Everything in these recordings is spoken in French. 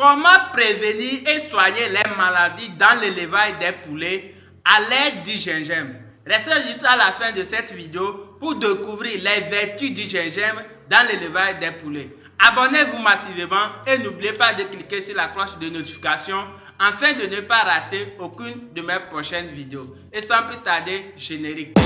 Comment prévenir et soigner les maladies dans l'élevage des poulets à l'aide du gingembre? Restez jusqu'à la fin de cette vidéo pour découvrir les vertus du gingembre dans l'élevage des poulets. Abonnez-vous massivement et n'oubliez pas de cliquer sur la cloche de notification afin de ne pas rater aucune de mes prochaines vidéos. Et sans plus tarder, générique.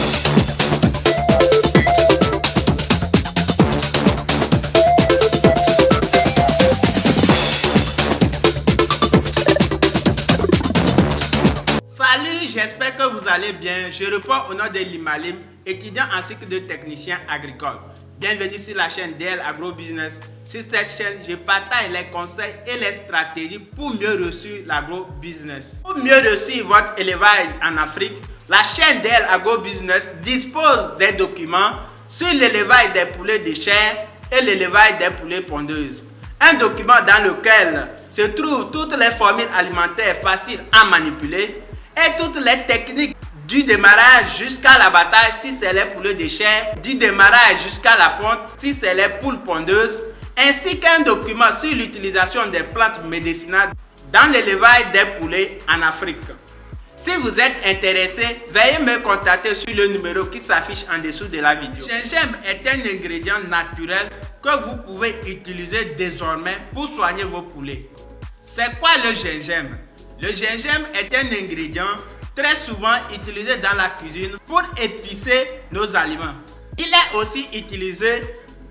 Salut, j'espère que vous allez bien. Je réponds au nom de Limalim, étudiant en cycle de technicien agricole. Bienvenue sur la chaîne DL Agro Business. Sur cette chaîne, je partage les conseils et les stratégies pour mieux réussir l'agro-business. Pour mieux réussir votre élevage en Afrique, la chaîne DL Agro Business dispose des documents sur l'élevage des poulets de chair et l'élevage des poulets pondeuses. Un document dans lequel se trouvent toutes les formules alimentaires faciles à manipuler et toutes les techniques du démarrage jusqu'à l'abattage si c'est les poulets de chair, du démarrage jusqu'à la ponte si c'est les poules pondeuses, ainsi qu'un document sur l'utilisation des plantes médicinales dans l'élevage des poulets en Afrique. Si vous êtes intéressé, veuillez me contacter sur le numéro qui s'affiche en dessous de la vidéo. Le gingembre est un ingrédient naturel que vous pouvez utiliser désormais pour soigner vos poulets. C'est quoi le gingembre? Le gingembre est un ingrédient très souvent utilisé dans la cuisine pour épicer nos aliments. Il est aussi utilisé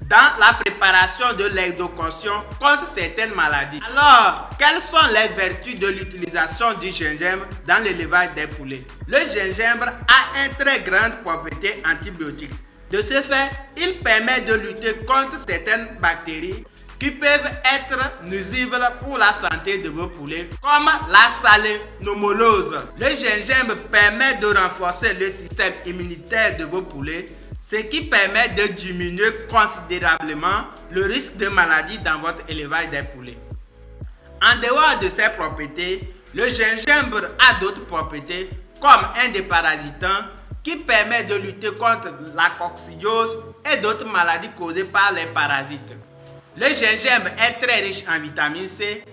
dans la préparation de l'exoconction contre certaines maladies. Alors, quelles sont les vertus de l'utilisation du gingembre dans l'élevage des poulets? Le gingembre a une très grande propriété antibiotique. De ce fait, il permet de lutter contre certaines bactéries qui peuvent être nuisibles pour la santé de vos poulets, comme la salmonellose. Le gingembre permet de renforcer le système immunitaire de vos poulets, ce qui permet de diminuer considérablement le risque de maladie dans votre élevage des poulets. En dehors de ces propriétés, le gingembre a d'autres propriétés comme un déparasitant qui permet de lutter contre la coccidiose et d'autres maladies causées par les parasites. Le gingembre est très riche en vitamine C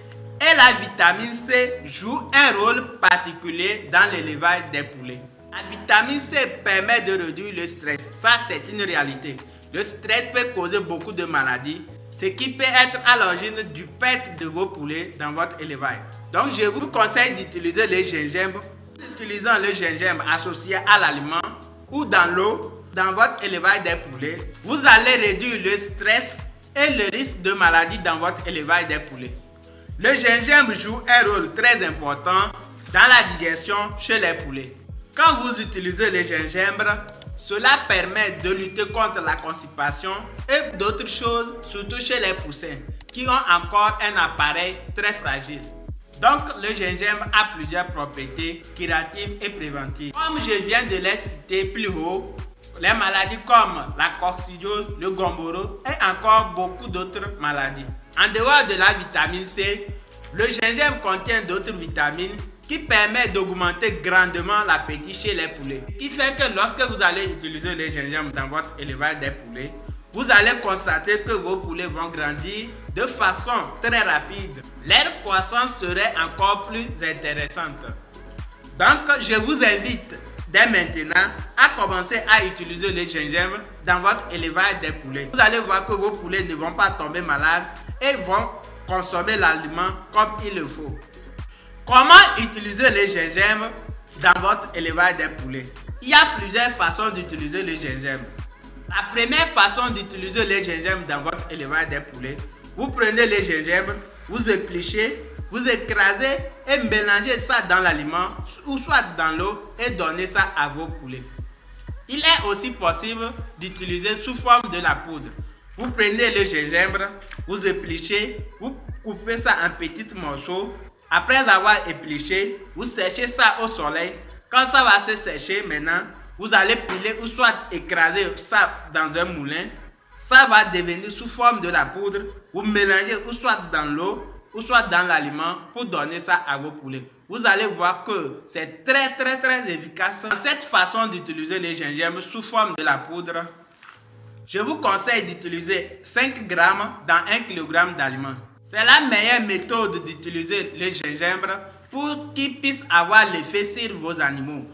et la vitamine C joue un rôle particulier dans l'élevage des poulets. La vitamine C permet de réduire le stress, ça c'est une réalité. Le stress peut causer beaucoup de maladies, ce qui peut être à l'origine du perte de vos poulets dans votre élevage. Donc je vous conseille d'utiliser le gingembre. En utilisant le gingembre associé à l'aliment ou dans l'eau dans votre élevage des poulets, vous allez réduire le stress et le risque de maladie dans votre élevage des poulets. Le gingembre joue un rôle très important dans la digestion chez les poulets. Quand vous utilisez le gingembre, cela permet de lutter contre la constipation et d'autres choses, surtout chez les poussins qui ont encore un appareil très fragile. Donc, le gingembre a plusieurs propriétés curatives et préventives. Comme je viens de les citer plus haut, les maladies comme la coccidiose, le gomboro et encore beaucoup d'autres maladies. En dehors de la vitamine C, le gingembre contient d'autres vitamines qui permettent d'augmenter grandement l'appétit chez les poulets. Ce qui fait que lorsque vous allez utiliser le gingembre dans votre élevage des poulets, vous allez constater que vos poulets vont grandir de façon très rapide. Leur croissance serait encore plus intéressante. Donc, je vous invite dès maintenant à commencer à utiliser le gingembre dans votre élevage des poulets. Vous allez voir que vos poulets ne vont pas tomber malades et vont consommer l'aliment comme il le faut. Comment utiliser le gingembre dans votre élevage des poulets? Il y a plusieurs façons d'utiliser le gingembre. La première façon d'utiliser le gingembre dans votre élevage des poulets, vous prenez le gingembre, vous épluchez, vous écrasez et mélangez ça dans l'aliment ou soit dans l'eau et donnez ça à vos poulets. Il est aussi possible d'utiliser sous forme de la poudre. Vous prenez le gingembre, vous épluchez, vous coupez ça en petits morceaux. Après avoir épluché, vous séchez ça au soleil. Quand ça va se sécher maintenant, vous allez piler ou soit écraser ça dans un moulin. Ça va devenir sous forme de la poudre. Vous mélangez ou soit dans l'eau ou soit dans l'aliment pour donner ça à vos poulets. Vous allez voir que c'est très efficace. Dans cette façon d'utiliser le gingembre sous forme de la poudre, je vous conseille d'utiliser 5 grammes dans 1 kg d'aliments. C'est la meilleure méthode d'utiliser le gingembre pour qu'il puisse avoir l'effet sur vos animaux.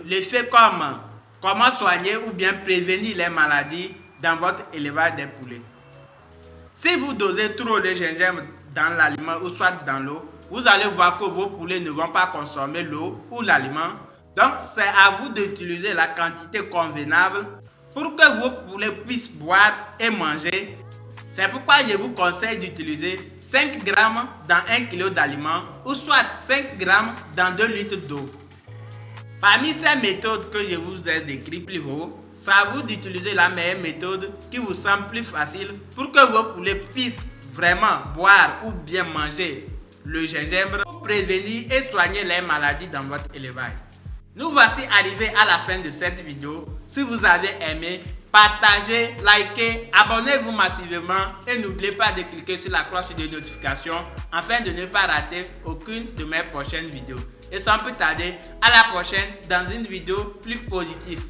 L'effet comme comment soigner ou bien prévenir les maladies dans votre élevage des poulets. Si vous dosez trop de gingembre dans l'aliment ou soit dans l'eau, vous allez voir que vos poulets ne vont pas consommer l'eau ou l'aliment. Donc, c'est à vous d'utiliser la quantité convenable pour que vos poulets puissent boire et manger. C'est pourquoi je vous conseille d'utiliser 5 grammes dans 1 kg d'aliments ou soit 5 grammes dans 2 litres d'eau. Parmi ces méthodes que je vous ai décrites plus haut, c'est à vous d'utiliser la meilleure méthode qui vous semble plus facile pour que vos poulets puissent vraiment boire ou bien manger le gingembre pour prévenir et soigner les maladies dans votre élevage. Nous voici arrivés à la fin de cette vidéo. Si vous avez aimé, partagez, likez, abonnez-vous massivement et n'oubliez pas de cliquer sur la cloche de notification afin de ne pas rater aucune de mes prochaines vidéos. Et sans plus tarder, à la prochaine dans une vidéo plus positive.